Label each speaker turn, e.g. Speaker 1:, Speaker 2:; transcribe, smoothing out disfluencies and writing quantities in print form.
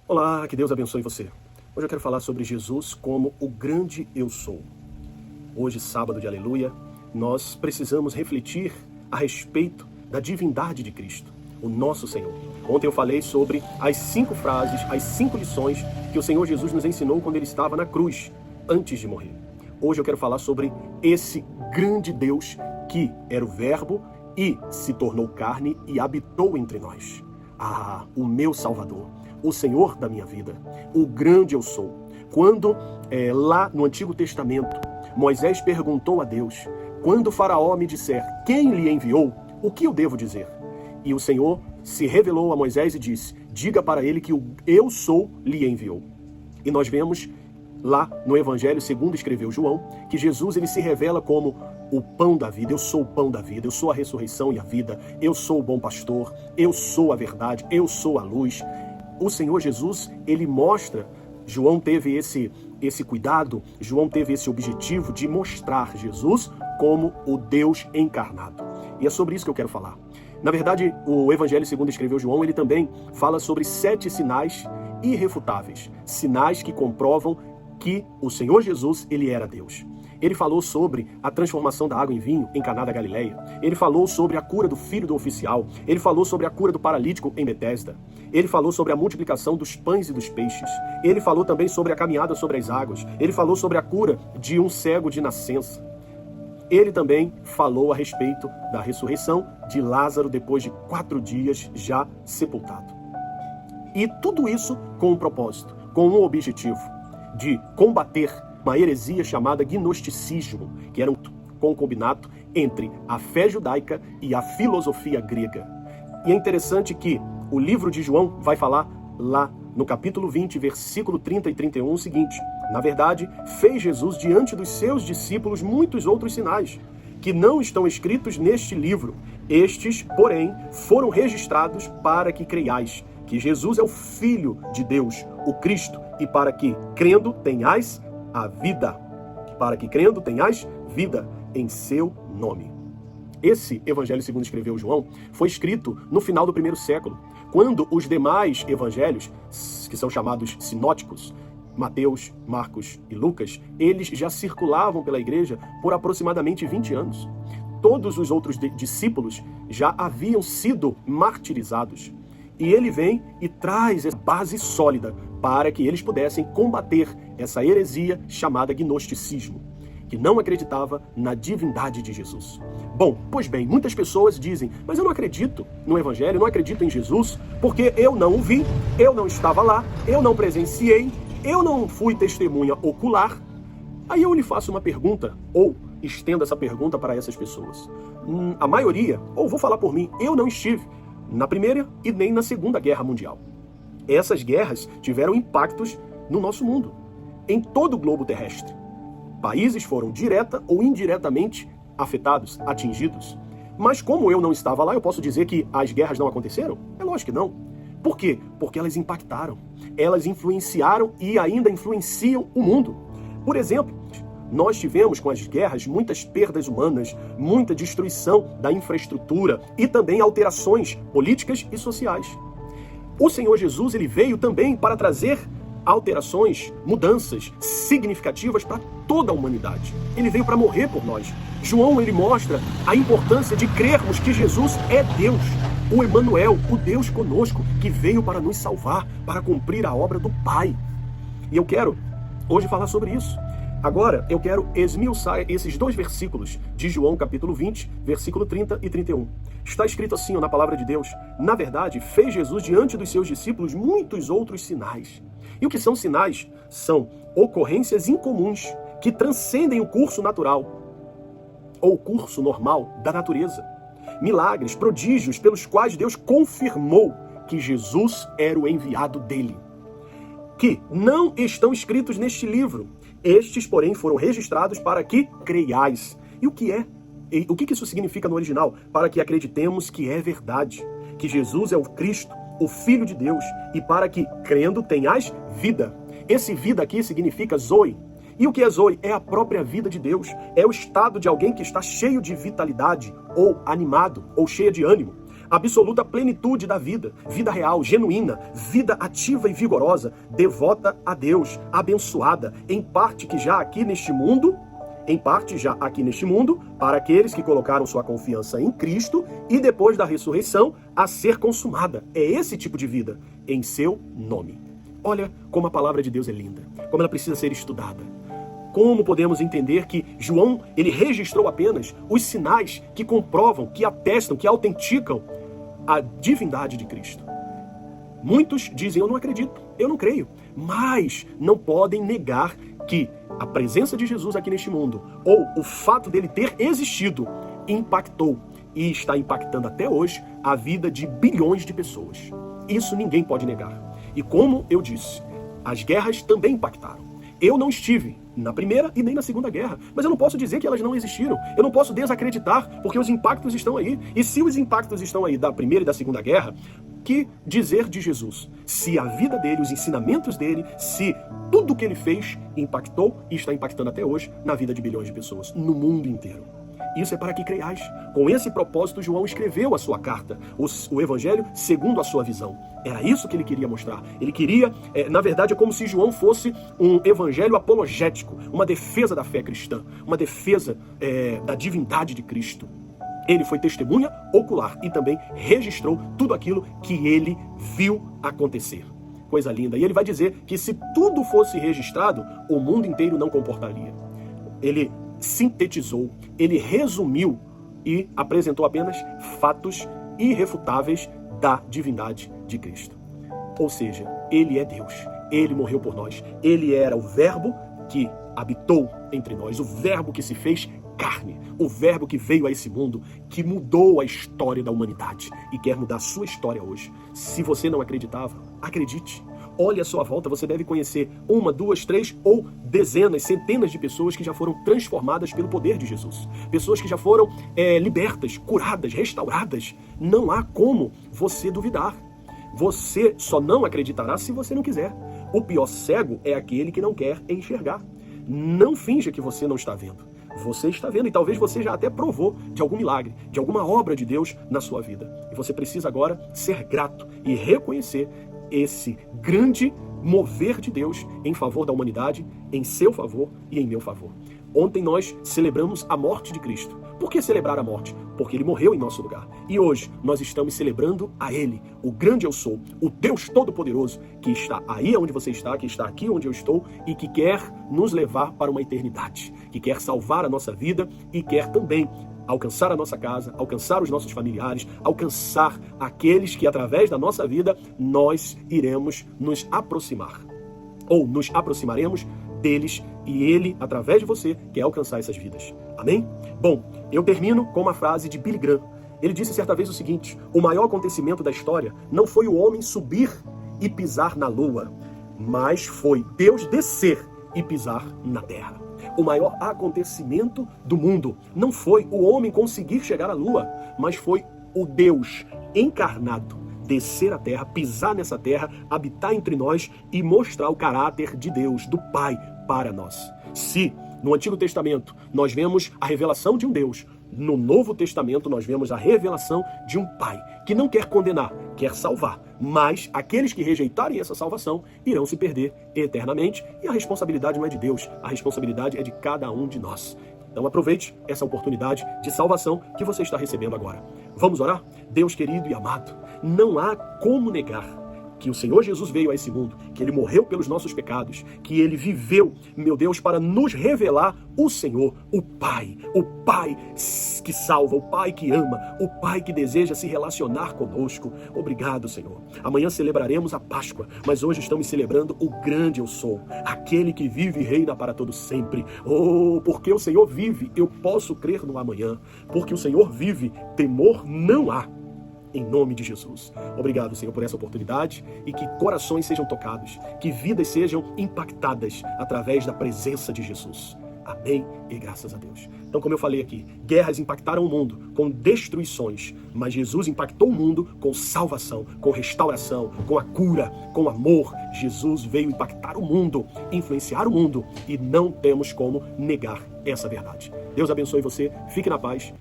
Speaker 1: Olá, que Deus abençoe você. Hoje eu quero falar sobre Jesus como o grande eu sou. Hoje, sábado de aleluia, nós precisamos refletir a respeito da divindade de Cristo, o nosso Senhor. Ontem eu falei sobre as 5 frases, as 5 lições que o Senhor Jesus nos ensinou quando ele estava na cruz, antes de morrer. Hoje eu quero falar sobre esse grande Deus que era o Verbo e se tornou carne e habitou entre nós. Ah, o meu Salvador, o Senhor da minha vida, o grande eu sou. Quando lá no Antigo Testamento, Moisés perguntou a Deus, quando o faraó me disser quem lhe enviou, o que eu devo dizer? E o Senhor se revelou a Moisés e disse, diga para ele que o eu sou lhe enviou. E nós vemos lá no Evangelho, segundo escreveu João, que Jesus ele se revela como o pão da vida. Eu sou o pão da vida, eu sou a ressurreição e a vida, eu sou o bom pastor, eu sou a verdade, eu sou a luz. O Senhor Jesus, ele mostra, João teve esse cuidado, João teve esse objetivo de mostrar Jesus como o Deus encarnado. E é sobre isso que eu quero falar. Na verdade, o Evangelho segundo escreveu João, ele também fala sobre 7 sinais irrefutáveis, sinais que comprovam que o Senhor Jesus, ele era Deus. Ele falou sobre a transformação da água em vinho em Caná da Galileia. Ele falou sobre a cura do filho do oficial. Ele falou sobre a cura do paralítico em Betesda. Ele falou sobre a multiplicação dos pães e dos peixes. Ele falou também sobre a caminhada sobre as águas. Ele falou sobre a cura de um cego de nascença. Ele também falou a respeito da ressurreição de Lázaro depois de 4 dias já sepultado. E tudo isso com um propósito, com um objetivo de combater uma heresia chamada gnosticismo, que era um concubinato entre a fé judaica e a filosofia grega. E é interessante que o livro de João vai falar lá no capítulo 20, versículo 30 e 31 o seguinte, na verdade, fez Jesus diante dos seus discípulos muitos outros sinais, que não estão escritos neste livro. Estes, porém, foram registrados para que creiais que Jesus é o Filho de Deus, o Cristo, e para que, crendo, tenhais a vida. Para que, crendo, tenhais vida em seu nome. Esse Evangelho segundo escreveu João foi escrito no final do 1º século, quando os demais evangelhos, que são chamados sinóticos, Mateus, Marcos e Lucas, eles já circulavam pela igreja por aproximadamente 20 anos. Todos os outros discípulos já haviam sido martirizados. E ele vem e traz essa base sólida para que eles pudessem combater essa heresia chamada gnosticismo, que não acreditava na divindade de Jesus. Bom, pois bem, muitas pessoas dizem, mas eu não acredito no Evangelho, eu não acredito em Jesus, porque eu não o vi, eu não estava lá, eu não presenciei, eu não fui testemunha ocular. Aí eu lhe faço uma pergunta, ou estendo essa pergunta para essas pessoas. A maioria, ou vou falar por mim, eu não estive na Primeira e nem na Segunda Guerra Mundial. Essas guerras tiveram impactos no nosso mundo, em todo o globo terrestre. Países foram direta ou indiretamente afetados, atingidos. Mas como eu não estava lá, eu posso dizer que as guerras não aconteceram? É lógico que não. Por quê? Porque elas impactaram, elas influenciaram e ainda influenciam o mundo. Por exemplo, nós tivemos com as guerras muitas perdas humanas, muita destruição da infraestrutura e também alterações políticas e sociais. O Senhor Jesus ele veio também para trazer alterações, mudanças significativas para toda a humanidade. Ele veio para morrer por nós. João ele mostra a importância de crermos que Jesus é Deus, o Emanuel, o Deus conosco, que veio para nos salvar, para cumprir a obra do Pai. E eu quero hoje falar sobre isso. Agora, eu quero esmiuçar esses 2 versículos de João, capítulo 20, versículo 30 e 31. Está escrito assim na palavra de Deus, na verdade, fez Jesus diante dos seus discípulos muitos outros sinais. E o que são sinais? São ocorrências incomuns, que transcendem o curso natural, ou o curso normal da natureza. Milagres, prodígios, pelos quais Deus confirmou que Jesus era o enviado dele, que não estão escritos neste livro. Estes, porém, foram registrados para que creiais. E o que isso significa no original? Para que acreditemos que é verdade, que Jesus é o Cristo, o Filho de Deus, e para que, crendo, tenhais vida. Esse vida aqui significa Zoe. E o que é Zoe? É a própria vida de Deus. É o estado de alguém que está cheio de vitalidade, ou animado, ou cheia de ânimo. absoluta plenitude da vida, vida real, genuína, vida ativa e vigorosa, devota a Deus, abençoada, em parte já aqui neste mundo, para aqueles que colocaram sua confiança em Cristo e depois da ressurreição a ser consumada. É esse tipo de vida, em seu nome. Olha como a palavra de Deus é linda, como ela precisa ser estudada. Como podemos entender que João, ele registrou apenas os sinais que comprovam, que atestam, que autenticam a divindade de Cristo. Muitos dizem, eu não acredito, eu não creio, mas não podem negar que a presença de Jesus aqui neste mundo, ou o fato dele ter existido, impactou e está impactando até hoje a vida de bilhões de pessoas. Isso ninguém pode negar. E como eu disse, as guerras também impactaram. Eu não estive na Primeira e nem na Segunda Guerra, mas eu não posso dizer que elas não existiram. Eu não posso desacreditar, porque os impactos estão aí. E se os impactos estão aí da Primeira e da Segunda Guerra, que dizer de Jesus? Se a vida dele, os ensinamentos dele, se tudo o que ele fez impactou e está impactando até hoje na vida de bilhões de pessoas, no mundo inteiro. Isso é para que creiais. Com esse propósito, João escreveu a sua carta, o Evangelho segundo a sua visão. Era isso que ele queria mostrar. Ele queria, na verdade, é como se João fosse um evangelho apologético, uma defesa da fé cristã, uma defesa da divindade de Cristo. Ele foi testemunha ocular e também registrou tudo aquilo que ele viu acontecer. Coisa linda. E ele vai dizer que se tudo fosse registrado, o mundo inteiro não comportaria. Ele sintetizou, ele resumiu e apresentou apenas fatos irrefutáveis da divindade de Cristo. Ou seja, ele é Deus, ele morreu por nós, ele era o verbo que habitou entre nós, o verbo que se fez carne, o verbo que veio a esse mundo, que mudou a história da humanidade e quer mudar a sua história hoje. Se você não acreditava, acredite. Olhe à sua volta, você deve conhecer 1, 2, 3 ou dezenas, centenas de pessoas que já foram transformadas pelo poder de Jesus. Pessoas que já foram libertas, curadas, restauradas. Não há como você duvidar. Você só não acreditará se você não quiser. O pior cego é aquele que não quer enxergar. Não finja que você não está vendo. Você está vendo e talvez você já até provou de algum milagre, de alguma obra de Deus na sua vida. E você precisa agora ser grato e reconhecer esse grande mover de Deus em favor da humanidade, em seu favor e em meu favor. Ontem nós celebramos a morte de Cristo. Por que celebrar a morte? Porque ele morreu em nosso lugar. E hoje nós estamos celebrando a ele, o grande eu sou, o Deus Todo-Poderoso, que está aí onde você está, que está aqui onde eu estou e que quer nos levar para uma eternidade, que quer salvar a nossa vida e quer também alcançar a nossa casa, alcançar os nossos familiares, alcançar aqueles que através da nossa vida nós iremos nos aproximar. Ou nos aproximaremos deles e ele, através de você, quer alcançar essas vidas. Amém? Bom, eu termino com uma frase de Billy Graham. Ele disse certa vez o seguinte: o maior acontecimento da história não foi o homem subir e pisar na lua, mas foi Deus descer e pisar na terra. O maior acontecimento do mundo não foi o homem conseguir chegar à lua, mas foi o Deus encarnado descer a terra, pisar nessa terra, habitar entre nós e mostrar o caráter de Deus, do Pai, para nós. Se no Antigo Testamento nós vemos a revelação de um Deus, no Novo Testamento nós vemos a revelação de um Pai que não quer condenar, quer salvar, mas aqueles que rejeitarem essa salvação irão se perder eternamente e a responsabilidade não é de Deus, a responsabilidade é de cada um de nós. Então aproveite essa oportunidade de salvação que você está recebendo agora. Vamos orar? Deus querido e amado, não há como negar que o Senhor Jesus veio a esse mundo, que Ele morreu pelos nossos pecados, que Ele viveu, meu Deus, para nos revelar o Senhor, o Pai que salva, o Pai que ama, o Pai que deseja se relacionar conosco. Obrigado, Senhor. Amanhã celebraremos a Páscoa, mas hoje estamos celebrando o grande eu sou, aquele que vive e reina para todo sempre. Oh, porque o Senhor vive, eu posso crer no amanhã. Porque o Senhor vive, temor não há. Em nome de Jesus. Obrigado, Senhor, por essa oportunidade e que corações sejam tocados, que vidas sejam impactadas através da presença de Jesus. Amém e graças a Deus. Então, como eu falei aqui, guerras impactaram o mundo com destruições, mas Jesus impactou o mundo com salvação, com restauração, com a cura, com amor. Jesus veio impactar o mundo, influenciar o mundo e não temos como negar essa verdade. Deus abençoe você, fique na paz.